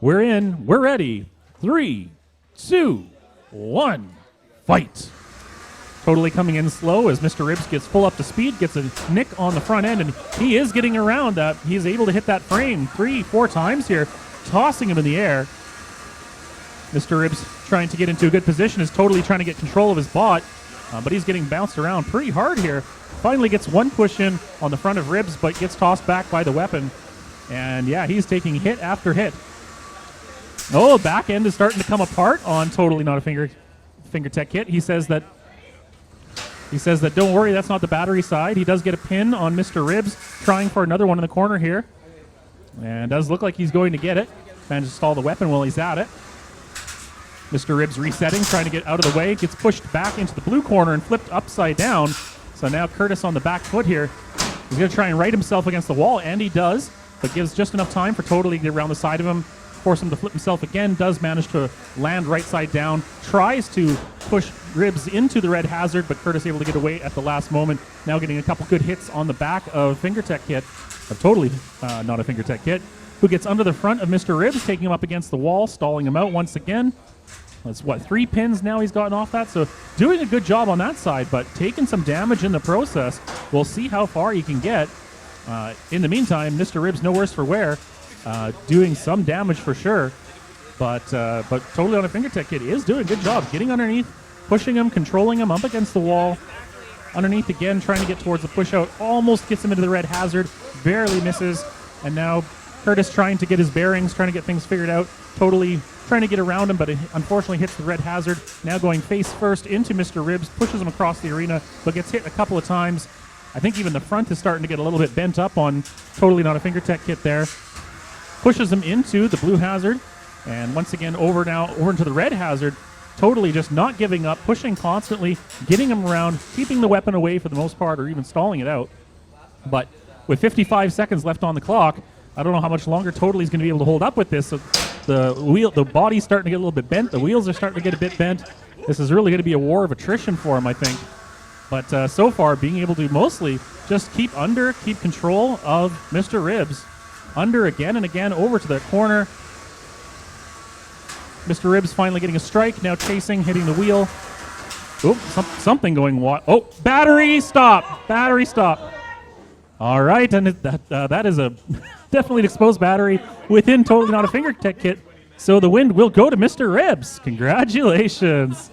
We're in. We're ready. 3, 2, 1, fight. Totally coming in slow as Mr. Ribs gets full up to speed, gets a nick on the front end, and he is getting around that. He's able to hit that frame 3, 4 times here, tossing him in the air. Mr. Ribs trying to get into a good position, is totally trying to get control of his bot, but he's getting bounced around pretty hard here. Finally gets one push in on the front of Ribs, but gets tossed back by the weapon. And yeah, he's taking hit after hit. Oh, back end is starting to come apart on Totally Not a FingerTech kit. He says that don't worry, that's not the battery side. He does get a pin on Mr. Ribs, trying for another one in the corner here. And does look like he's going to get it. Manages to stall the weapon while he's at it. Mr. Ribs resetting, trying to get out of the way. Gets pushed back into the blue corner and flipped upside down. So now Curtis on the back foot here. He's going to try and right himself against the wall, and he does, but gives just enough time for Totally to get around the side of him, force him to flip himself again, does manage to land right side down, tries to push Ribs into the red hazard, but Curtis able to get away at the last moment. Now getting a couple good hits on the back of FingerTech kit, of Totally Not a FingerTech kit, who gets under the front of Mr. Ribs, taking him up against the wall, stalling him out once again. That's 3 pins now he's gotten off that, so doing a good job on that side, but taking some damage in the process. We'll see how far he can get. In the meantime, Mr. Ribs no worse for wear, doing some damage for sure, but Totally on a FingerTech kit is doing a good job getting underneath, pushing him, controlling him up against the wall. Underneath again, trying to get towards the push out, almost gets him into the red hazard, barely misses, and now Curtis trying to get his bearings, trying to get things figured out, Totally trying to get around him, but it unfortunately hits the red hazard. Now going face first into Mr. Ribs, pushes him across the arena, but gets hit a couple of times. I think even the front is starting to get a little bit bent up on Totally Not a FingerTech kit there. Pushes him into the blue hazard, and once again over into the red hazard. Totally just not giving up, pushing constantly, getting him around, keeping the weapon away for the most part, or even stalling it out. But with 55 seconds left on the clock, I don't know how much longer Totally's going to be able to hold up with this. So the body's starting to get a little bit bent. The wheels are starting to get a bit bent. This is really going to be a war of attrition for him, I think. But so far, being able to mostly just keep control of Mr. Ribs. Under again and again, over to the corner. Mr. Ribs finally getting a strike, now chasing, hitting the wheel. Oop, something going wild. Oh, battery stop! Battery stop. All right, and that is a definitely an exposed battery within Totally Not a FingerTech kit. So the win will go to Mr. Ribs. Congratulations.